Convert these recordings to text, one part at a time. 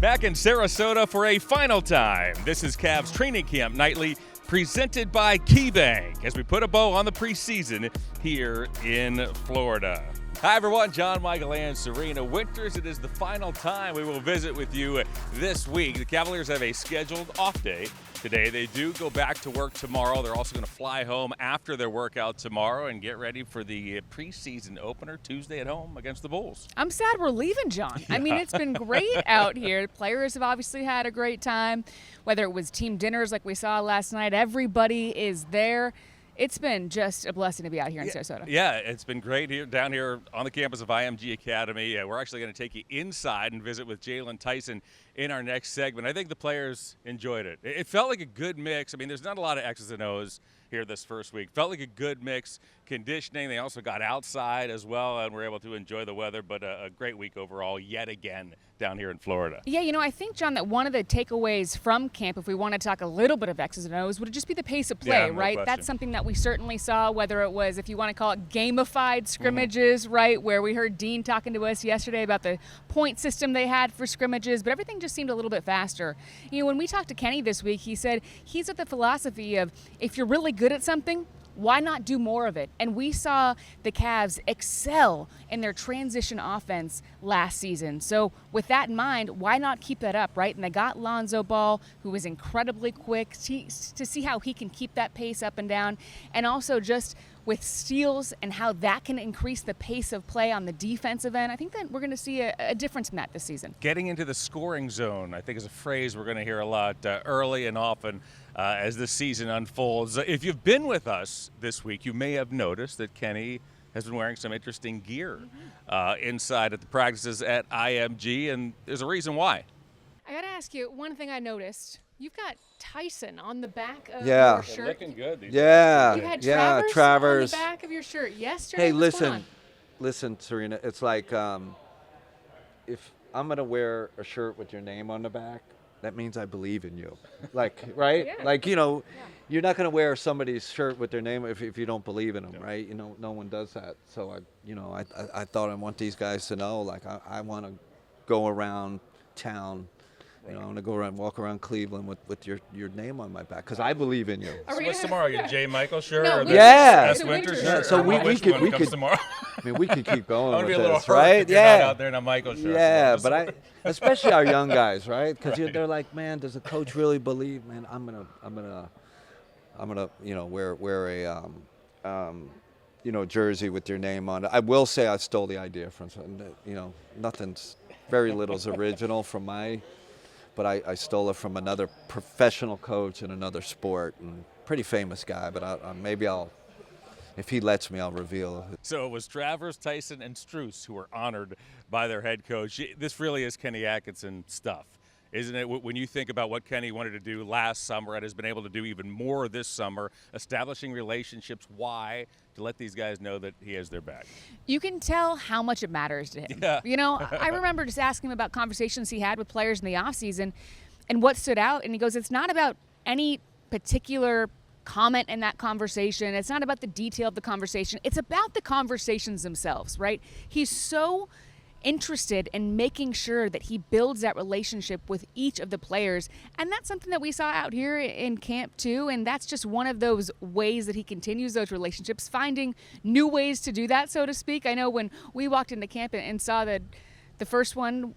Back in Sarasota for a final time. This is Cavs Training Camp Nightly, presented by KeyBank, as we put a bow on the preseason here in Florida. Hi, everyone. John, Michael, and Serena Winters. It is the final time we will visit with you this week. The Cavaliers have a scheduled off day today. They do go back to work tomorrow. They're also going to fly home after their workout tomorrow and get ready for the preseason opener Tuesday at home against the Bulls. I'm sad we're leaving, John. Yeah. I mean, it's been great out here. Players have obviously had a great time, whether it was team dinners like we saw last night. Everybody is there. It's been just a blessing to be out here in Sarasota. Yeah, it's been great here down here on the campus of IMG Academy. We're actually going to take you inside and visit with Jaylen Tyson in our next segment. I think the players enjoyed it. It felt like a good mix. I mean, there's not a lot of X's and O's here this first week. Felt like a good mix. Conditioning, they also got outside as well and were able to enjoy the weather, but a great week overall yet again down here in Florida. Yeah, I think, John, that one of the takeaways from camp, if we want to talk a little bit of X's and O's, would just be the pace of play, right? Question. That's something that we certainly saw, whether it was, if you want to call it gamified scrimmages, right, where we heard Dean talking to us yesterday about the point system they had for scrimmages, but everything just seemed a little bit faster. When we talked to Kenny this week, he said he's at the philosophy of if you're really good at something, why not do more of it? And we saw the Cavs excel in their transition offense last season. So with that in mind, why not keep that up, right? And they got Lonzo Ball, who is incredibly quick, to see how he can keep that pace up and down. And also just with steals and how that can increase the pace of play on the defensive end. I think that we're going to see a difference in that this season. Getting into the scoring zone, I think, is a phrase we're going to hear a lot early and often as the season unfolds. If you've been with us this week, you may have noticed that Kenny has been wearing some interesting gear inside at the practices at IMG, and there's a reason why. I got to ask you, one thing I noticed. You've got Tyson on the back of your shirt. They're looking good these days. You had Travers on the back of your shirt yesterday. Hey, What's going on? listen, Serena. It's like if I'm gonna wear a shirt with your name on the back, that means I believe in you. Like, right? Yeah. Like, you're not gonna wear somebody's shirt with their name if you don't believe in them, right? No one does that. So I thought I want these guys to know, like, I want to go around town. I want to go around, walk around Cleveland with your name on my back because I believe in you. So what's tomorrow? Your J. Michael shirt? No, or the S. Winter shirt? Yeah, so we could tomorrow? I mean, we could keep going I with be a little this, hurt right? if you're not out there in a Michael shirt. Yeah, but especially our young guys, right? Because they're like, man, does the coach really believe? Man, I'm gonna wear a jersey with your name on it. I will say I stole the idea from nothing's very little's original from but I stole it from another professional coach in another sport and pretty famous guy. But maybe if he lets me, I'll reveal it. So it was Travers, Tyson, and Strus who were honored by their head coach. This really is Kenny Atkinson stuff, isn't it? When you think about what Kenny wanted to do last summer and has been able to do even more this summer, establishing relationships, why? To let these guys know that he has their back. You can tell how much it matters to him. Yeah. I remember just asking him about conversations he had with players in the offseason and what stood out. And he goes, it's not about any particular comment in that conversation. It's not about the detail of the conversation. It's about the conversations themselves, right? He's so interested in making sure that he builds that relationship with each of the players. And that's something that we saw out here in camp too. And that's just one of those ways that he continues those relationships, finding new ways to do that, so to speak. I know when we walked into camp and saw the first one,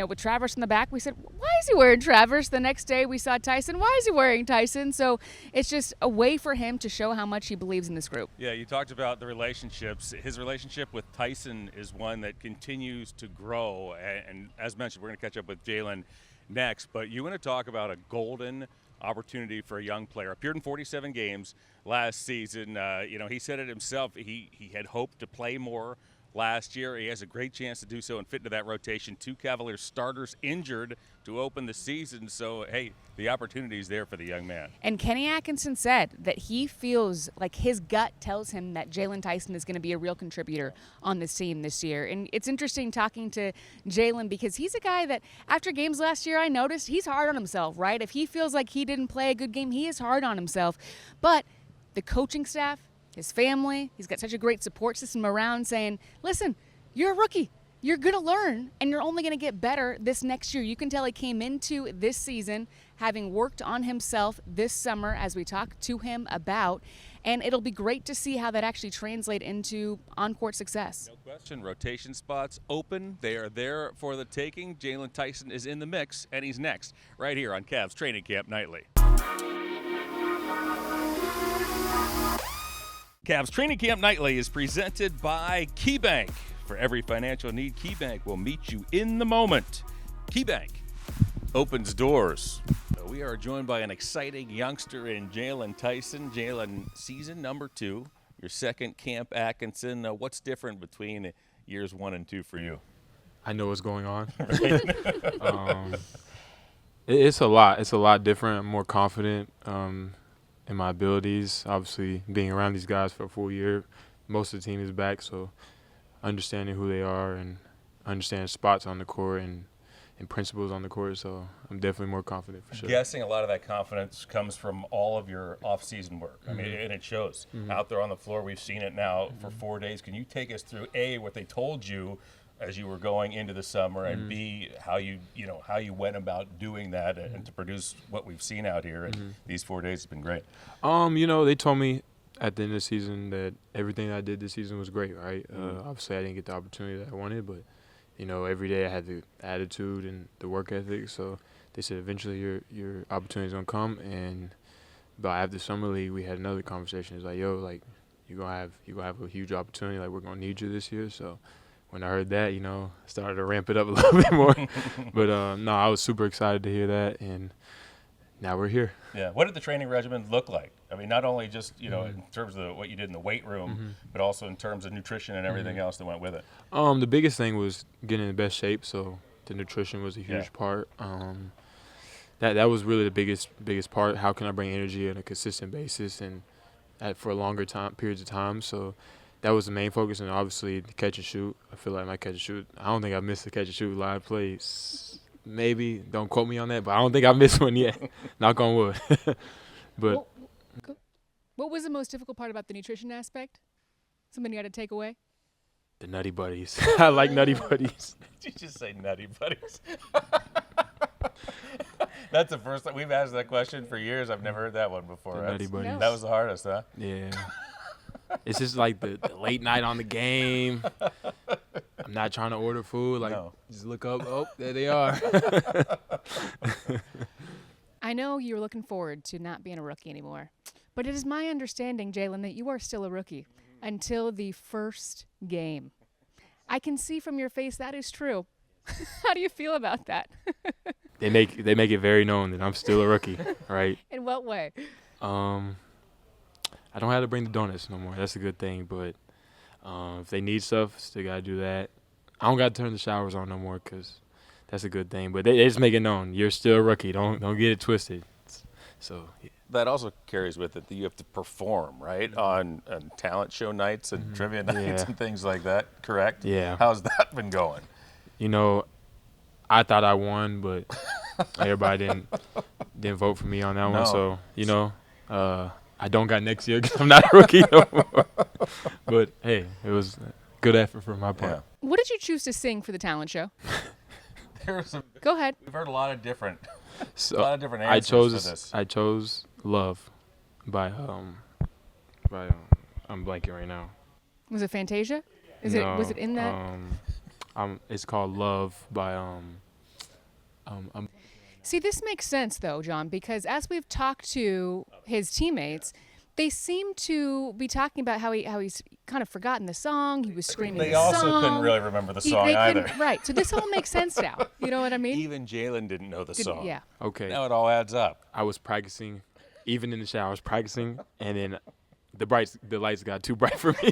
with Travers in the back, we said, why is he wearing Travers? The next day we saw Tyson. Why is he wearing Tyson? So it's just a way for him to show how much he believes in this group. Yeah, you talked about the relationships. His relationship with Tyson is one that continues to grow. And as mentioned, we're going to catch up with Jaylon next. But you want to talk about a golden opportunity for a young player. Appeared in 47 games last season. He said it himself. He had hoped to play more last year. He has a great chance to do so and fit into that rotation. 2 Cavaliers starters injured to open the season. So, hey, the opportunity is there for the young man. And Kenny Atkinson said that he feels like his gut tells him that Jaylen Tyson is going to be a real contributor on this team this year. And it's interesting talking to Jaylon because he's a guy that after games last year, I noticed he's hard on himself, right? If he feels like he didn't play a good game, he is hard on himself. But the coaching staff, his family, he's got such a great support system around saying, listen, you're a rookie. You're going to learn, and you're only going to get better this next year. You can tell he came into this season having worked on himself this summer, as we talked to him about, and it'll be great to see how that actually translates into on-court success. No question. Rotation spots open. They are there for the taking. Jaylen Tyson is in the mix, and he's next right here on Cavs Training Camp Nightly. Cavs Training Camp Nightly is presented by KeyBank. For every financial need, KeyBank will meet you in the moment. KeyBank opens doors. We are joined by an exciting youngster in Jaylen Tyson. Jaylen, season number 2, your second Camp Atkinson. What's different between years 1 and 2 for you? I know what's going on. It's a lot. It's a lot different. I'm more confident in my abilities. Obviously, being around these guys for a full year, most of the team is back, so understanding who they are and understanding spots on the court and principles on the court, so I'm definitely more confident for sure. I'm guessing a lot of that confidence comes from all of your off-season work. I mean, and it shows. Out there on the floor, we've seen it now for 4 days. Can you take us through, A, what they told you as you were going into the summer, and B, how you went about doing that and to produce what we've seen out here in these 4 days has been great. They told me at the end of the season that everything I did this season was great, right? Obviously, I didn't get the opportunity that I wanted, but, every day I had the attitude and the work ethic. So they said eventually your opportunity's going to come. And but after summer league, we had another conversation. It's like, yo, like, you're gonna have a huge opportunity. Like, we're going to need you this year. So when I heard that, I started to ramp it up a little bit more. But, no, I was super excited to hear that. And now we're here. Yeah. What did the training regimen look like? I mean, not only just, in terms of what you did in the weight room, but also in terms of nutrition and everything else that went with it. The biggest thing was getting in the best shape, so the nutrition was a huge part. That was really the biggest part. How can I bring energy on a consistent basis and for longer periods of time? So that was the main focus, and obviously the catch and shoot. I feel like my catch and shoot, I don't think I missed a catch and shoot live plays. Maybe, don't quote me on that, but I don't think I missed one yet. Knock on wood. But what was the most difficult part about the nutrition aspect? Something you had to take away? The Nutty Buddies. I like Nutty Buddies. Did you just say Nutty Buddies? That's the first time we've asked that question for years. I've never heard that one before. Nutty Buddies. That was the hardest, huh? Yeah. It's just like the late night on the game. I'm not trying to order food. Like, just look up. Oh, there they are. I know you're looking forward to not being a rookie anymore, but it is my understanding, Jaylon, that you are still a rookie until the first game. I can see from your face that is true. How do you feel about that? They make it very known that I'm still a rookie, right? In what way? I don't have to bring the donuts no more. That's a good thing. But if they need stuff, still got to do that. I don't got to turn the showers on no more because that's a good thing. But they just make it known. You're still a rookie. Don't get it twisted. So yeah. That also carries with it that you have to perform, right, on talent show nights and trivia nights and things like that, correct? Yeah. How's that been going? I thought I won, but everybody didn't vote for me on that one. So, I don't got next year because I'm not a rookie no more. But, hey, it was a good effort for my part. Yeah. What did you choose to sing for the talent show? Go ahead. We've heard a lot of different So answers for this. I chose Love by I'm blanking right now. Was it Fantasia? Was it in that? It's called Love by See, this makes sense, though, John, because as we've talked to his teammates, they seem to be talking about how he's kind of forgotten the song. He was screaming the song. They also couldn't really remember the song either. Right. So this all makes sense now. You know what I mean? Even Jaylon didn't know the song. Yeah. Okay. Now it all adds up. I was practicing, even in the shower, I was practicing, and then the lights got too bright for me.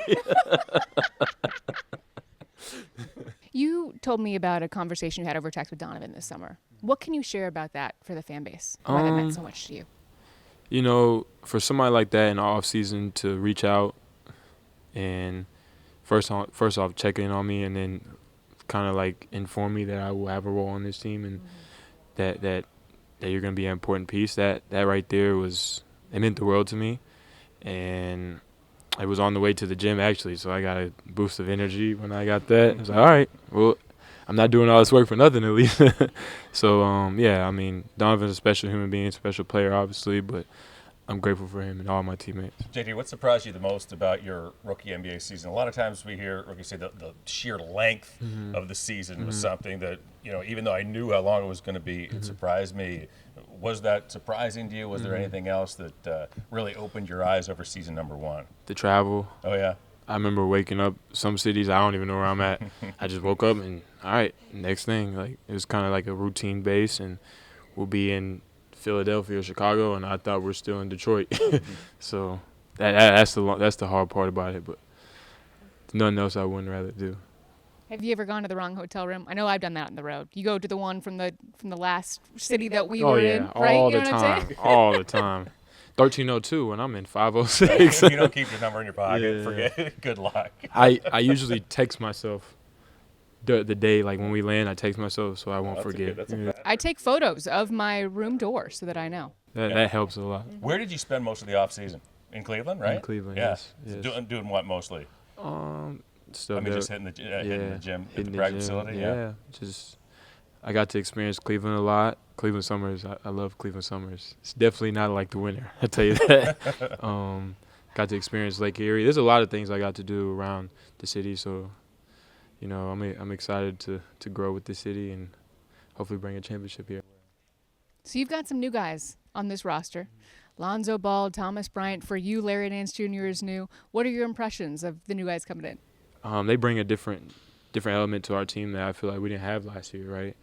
You told me about a conversation you had over text with Donovan this summer. What can you share about that for the fan base? Why that meant so much to you? For somebody like that in the off season to reach out and first off check in on me and then kind of like inform me that I will have a role on this team and that you're going to be an important piece. That right there it meant the world to me. And I was on the way to the gym, actually, so I got a boost of energy when I got that. I was like, all right, well, I'm not doing all this work for nothing, at least. So, yeah, I mean, Donovan's a special human being, special player, obviously, but I'm grateful for him and all my teammates. JD, what surprised you the most about your rookie NBA season? A lot of times we hear rookies say the sheer length of the season was something that, even though I knew how long it was going to be, it surprised me. Was that surprising to you? Was there anything else that really opened your eyes over season number one? The travel. Oh, yeah. I remember waking up some cities, I don't even know where I'm at. I just woke up and, all right, next thing. Like, it was kind of like a routine base, and we'll be in Philadelphia or Chicago, and I thought we're still in Detroit. So that's the hard part about it, but nothing else I wouldn't rather do. Have you ever gone to the wrong hotel room? I know I've done that on the road. You go to the one from the last city that we were in, right? All You the know what I'm time, saying? all the time. 1302 when I'm in 506. If you don't keep your number in your pocket, Yeah. forget it. Good luck. I usually text myself the day, like when we land, I text myself so I won't That's a forget. good- that's a bad- I take photos of my room door so that I know. That helps a lot. Where did you spend most of the off season? In Cleveland, right? In Cleveland, yeah. yes. So doing what mostly? Stuff Just that- hitting the gym, at the hitting practice gym. facility. Yeah, just I got to experience Cleveland a lot. Cleveland summers, I love Cleveland summers. It's definitely not like the winter, I tell you that. Got to experience Lake Erie. There's a lot of things I got to do around the city, so I'm excited to grow with the city and hopefully bring a championship here. So you've got some new guys on this roster. Lonzo Ball, Thomas Bryant. For you, Larry Nance Jr. is new. What are your impressions of the new guys coming in? They bring a different element to our team that I feel like we didn't have last year, right?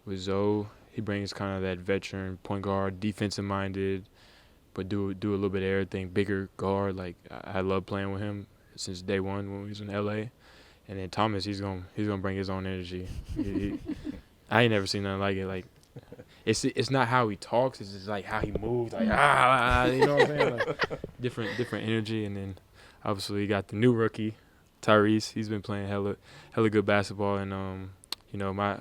With Zoe, he brings kind of that veteran point guard, defensive-minded, but do a little bit of everything, bigger guard. Like, I love playing with him since day one when we was in L.A. And then Thomas, he's gonna bring his own energy. I ain't never seen nothing like it. Like, it's not how he talks, it's just like how he moves. Like, you know what I'm saying? Like, different energy. And then obviously you got the new rookie, Tyrese. He's been playing hella good basketball, and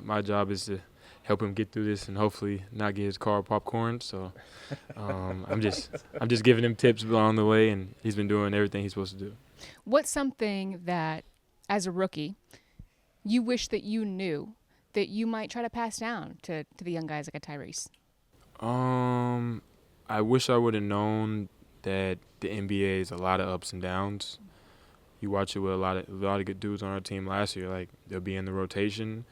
my job is to help him get through this and hopefully not get his car popcorn. So I'm just giving him tips along the way, and he's been doing everything he's supposed to do. What's something that, as a rookie, you wish that you knew that you might try to pass down to the young guys like a Tyrese? I wish I would have known that the NBA is a lot of ups and downs. You watch it with a lot of good dudes on our team last year. Like, they'll be in the rotation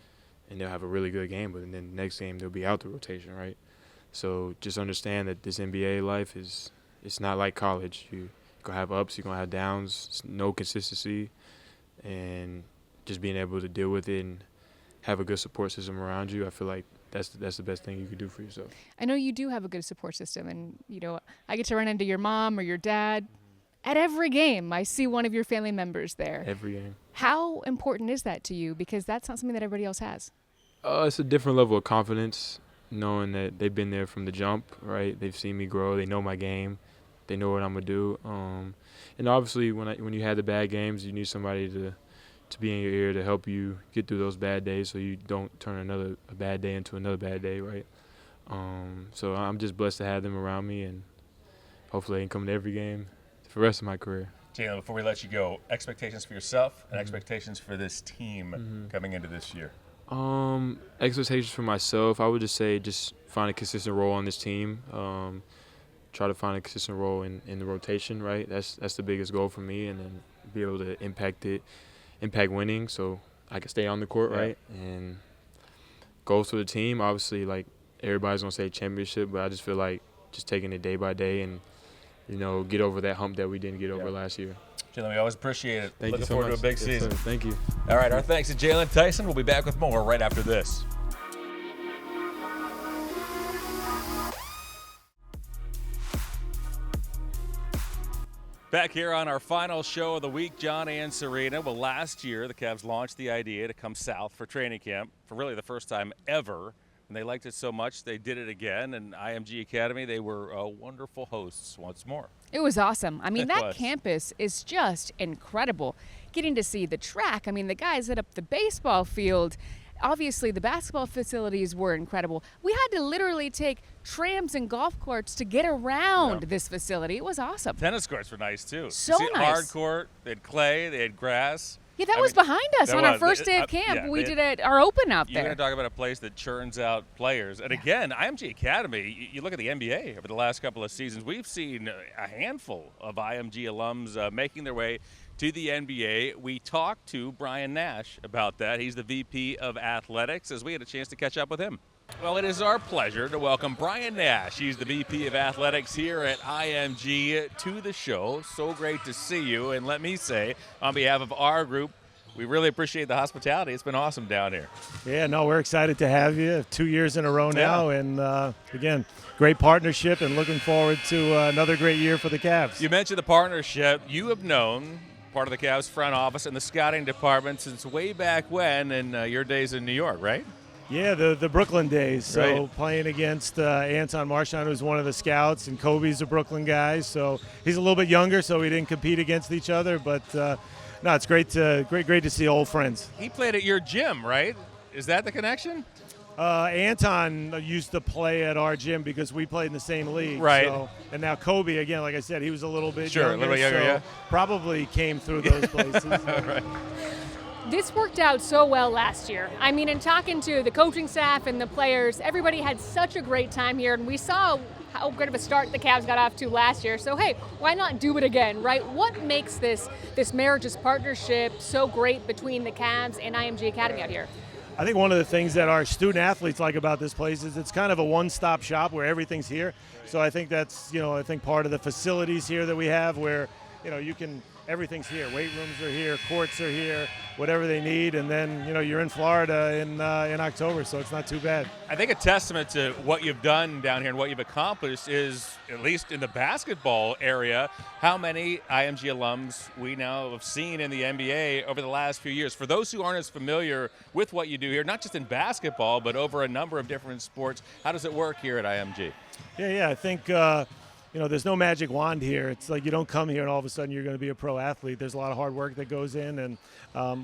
and they'll have a really good game, but then the next game they'll be out the rotation, right? So just understand that this NBA life it's not like college. You're gonna have ups, you're gonna have downs, no consistency, and just being able to deal with it and have a good support system around you, I feel like that's the best thing you could do for yourself. I know you do have a good support system, and I get to run into your mom or your dad at every game. I see one of your family members there. Every game. How important is that to you? Because that's not something that everybody else has. It's a different level of confidence, knowing that they've been there from the jump, right? They've seen me grow. They know my game. They know what I'm gonna do. And obviously, when you have the bad games, you need somebody to be in your ear to help you get through those bad days, so you don't turn a bad day into another bad day, right? So I'm just blessed to have them around me, and hopefully they can come to every game for the rest of my career. Jaylon, before we let you go, expectations for yourself and expectations for this team coming into this year. Expectations for myself, I would just say just find a consistent role on this team. Try to find a consistent role in the rotation, right? That's the biggest goal for me, and then be able to impact winning, so I can stay on the court, right? And goals for the team, obviously, like, everybody's gonna say championship, but I just feel like just taking it day by day and get over that hump that we didn't get over last year. Jaylon, we always appreciate it. Thank Looking you so forward much. to a big Yes, season. sir. Thank you. All right, our thanks to Jaylen Tyson. We'll be back with more right after this. Back here on our final show of the week, John and Serena. Well, last year the Cavs launched the idea to come south for training camp for really the first time ever. And they liked it so much they did it again. And IMG Academy, they were wonderful hosts once more. It was awesome. I mean, It that was. campus is just incredible. Getting to see the track. I mean, the guys hit up the baseball field. obviously the basketball facilities were incredible. We had to literally take trams and golf carts to get around this facility. It was awesome. Tennis courts were nice too. So nice. Hard court. They had clay. They had grass. Yeah, that was behind us on our first day of camp. Yeah, we did our open out You're there. going to talk about a place that churns out players. And again, IMG Academy, you look at the NBA over the last couple of seasons, we've seen a handful of IMG alums making their way to the NBA. We talked to Brian Nash about that. He's the VP of Athletics, as we had a chance to catch up with him. Well, it is our pleasure to welcome Brian Nash. He's the VP of Athletics here at IMG to the show. So great to see you. And let me say, on behalf of our group, we really appreciate the hospitality. It's been awesome down here. Yeah, no, we're excited to have you 2 years in a row now. And, again, great partnership and looking forward to another great year for the Cavs. You mentioned the partnership. You have known part of the Cavs front office and the scouting department since way back when in your days in New York, right? Yeah, the Brooklyn days. So Right. playing against Anton Marchand, who's one of the scouts, and Kobe's a Brooklyn guy. So he's a little bit younger, so we didn't compete against each other. But no, it's great to see old friends. He played at your gym, right? Is that the connection? Anton used to play at our gym because we played in the same league. Right. So, and now Kobe, again, like I said, he was a little bit Sure, a younger. little younger, so yeah. Probably came through those places. Right. This worked out so well last year. I mean, in talking to the coaching staff and the players, everybody had such a great time here, and we saw how good of a start the Cavs got off to last year. So, hey, why not do it again, right? What makes this marriage, this partnership so great between the Cavs and IMG Academy out here? I think one of the things that our student athletes like about this place is it's kind of a one-stop shop where everything's here. So I think that's, I think part of the facilities here that we have where, everything's here. Weight rooms are here, courts are here, whatever they need. And then, you're in Florida in October, so it's not too bad. I think a testament to what you've done down here and what you've accomplished is, at least in the basketball area, how many IMG alums we now have seen in the NBA over the last few years. For those who aren't as familiar with what you do here, not just in basketball, but over a number of different sports, how does it work here at IMG? Yeah, I think, there's no magic wand here. It's like you don't come here and all of a sudden you're going to be a pro athlete. There's a lot of hard work that goes in. And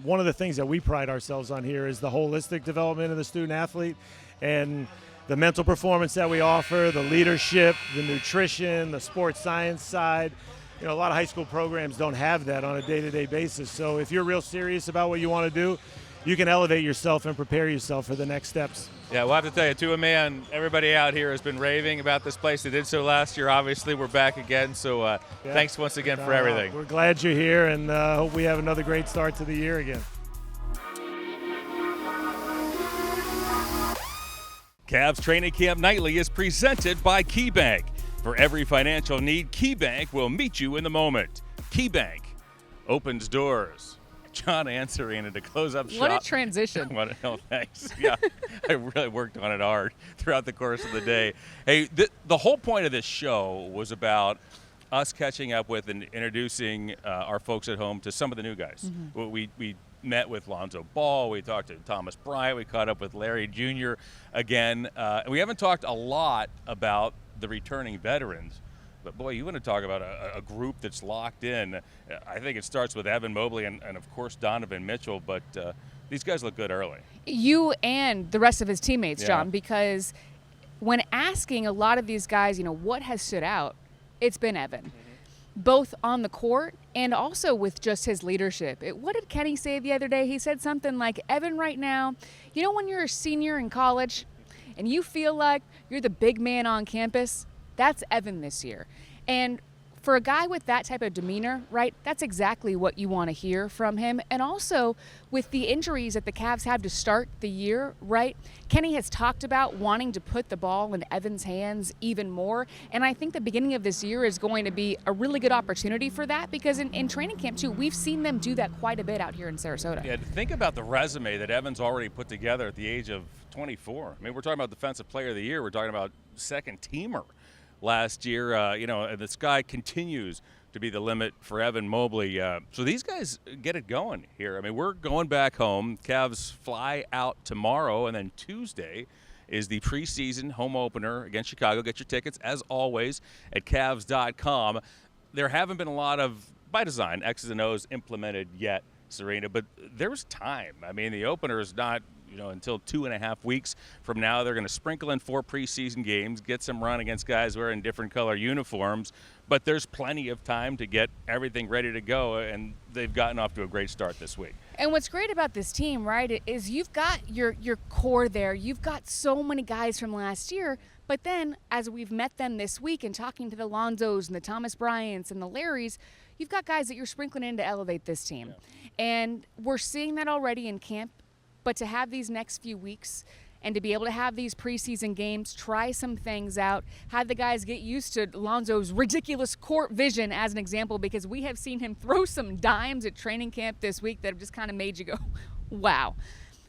one of the things that we pride ourselves on here is the holistic development of the student athlete and the mental performance that we offer, the leadership, the nutrition, the sports science side. A lot of high school programs don't have that on a day-to-day basis. So if you're real serious about what you want to do, you can elevate yourself and prepare yourself for the next steps. Yeah, we'll have to tell you, to a man, everybody out here has been raving about this place. They did so last year. Obviously, we're back again. So thanks once again for everything. We're glad you're here, and hope we have another great start to the year again. Cavs Training Camp Nightly is presented by KeyBank. For every financial need, KeyBank will meet you in the moment. KeyBank opens doors. John and Serena to close up shop. What a transition. Oh, thanks. Yeah, I really worked on it hard throughout the course of the day. Hey, the whole point of this show was about us catching up with and introducing our folks at home to some of the new guys. Mm-hmm. We met with Lonzo Ball. We talked to Thomas Bryant. We caught up with Larry Jr. again. And we haven't talked a lot about the returning veterans. But, boy, you want to talk about a group that's locked in. I think it starts with Evan Mobley and of course, Donovan Mitchell. But these guys look good early. You and the rest of his teammates, Yeah. John, because when asking a lot of these guys, what has stood out, it's been Evan. Both on the court and also with just his leadership. What did Kenny say the other day? He said something like, Evan right now, when you're a senior in college and you feel like you're the big man on campus, that's Evan this year. And for a guy with that type of demeanor, right, that's exactly what you want to hear from him. And also with the injuries that the Cavs have to start the year, right, Kenny has talked about wanting to put the ball in Evan's hands even more. And I think the beginning of this year is going to be a really good opportunity for that because in training camp, too, we've seen them do that quite a bit out here in Sarasota. Yeah, think about the resume that Evan's already put together at the age of 24. I mean, we're talking about Defensive Player of the Year. We're talking about second teamer last year, and the sky continues to be the limit for Evan Mobley. So these guys get it going here. I mean, we're going back home. Cavs fly out tomorrow, and then Tuesday is the preseason home opener against Chicago. Get your tickets, as always, at Cavs.com. There haven't been a lot of, by design, X's and O's implemented yet, Serena, but there's time. I mean, the opener is not until 2.5 weeks from now. They're going to sprinkle in 4 preseason games, get some run against guys wearing different color uniforms, but there's plenty of time to get everything ready to go, and they've gotten off to a great start this week. And what's great about this team, right, is you've got your core there. You've got so many guys from last year, but then as we've met them this week and talking to the Lonzos and the Thomas Bryants and the Larrys, you've got guys that you're sprinkling in to elevate this team. Yeah. And we're seeing that already in camp, but to have these next few weeks and to be able to have these preseason games, try some things out, have the guys get used to Lonzo's ridiculous court vision as an example, because we have seen him throw some dimes at training camp this week that have just kind of made you go, wow.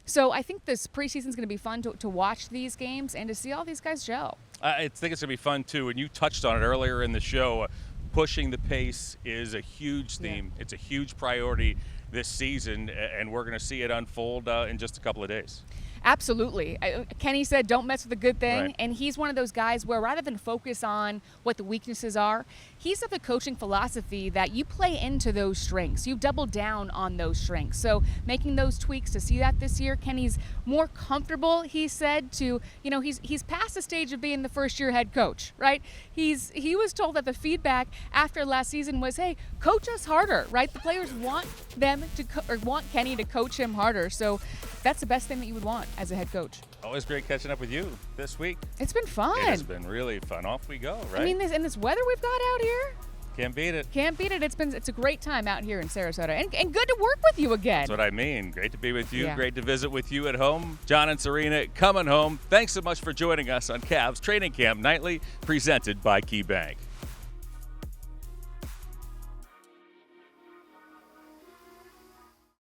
So I think this preseason is going to be fun to watch these games and to see all these guys gel. I think it's going to be fun, too, and you touched on it earlier in the show. Pushing the pace is a huge theme. Yeah. It's a huge priority this season, and we're going to see it unfold in just a couple of days. Absolutely. Kenny said, don't mess with a good thing. Right. And he's one of those guys where rather than focus on what the weaknesses are, he's of the coaching philosophy that you play into those strengths. You double down on those strengths. So making those tweaks to see that this year, Kenny's more comfortable, he said, to, he's past the stage of being the first-year head coach, right? He was told that the feedback after last season was, hey, coach us harder, right? The players want want Kenny to coach him harder. So that's the best thing that you would want as a head coach. Always great catching up with you this week. It's been fun. It has been really fun. Off we go, right? I mean, this weather we've got out here. Can't beat it. Can't beat it. It's a great time out here in Sarasota, and good to work with you again. That's what I mean. Great to be with you. Yeah. Great to visit with you at home. John and Serena coming home. Thanks so much for joining us on Cavs Training Camp Nightly, presented by KeyBank.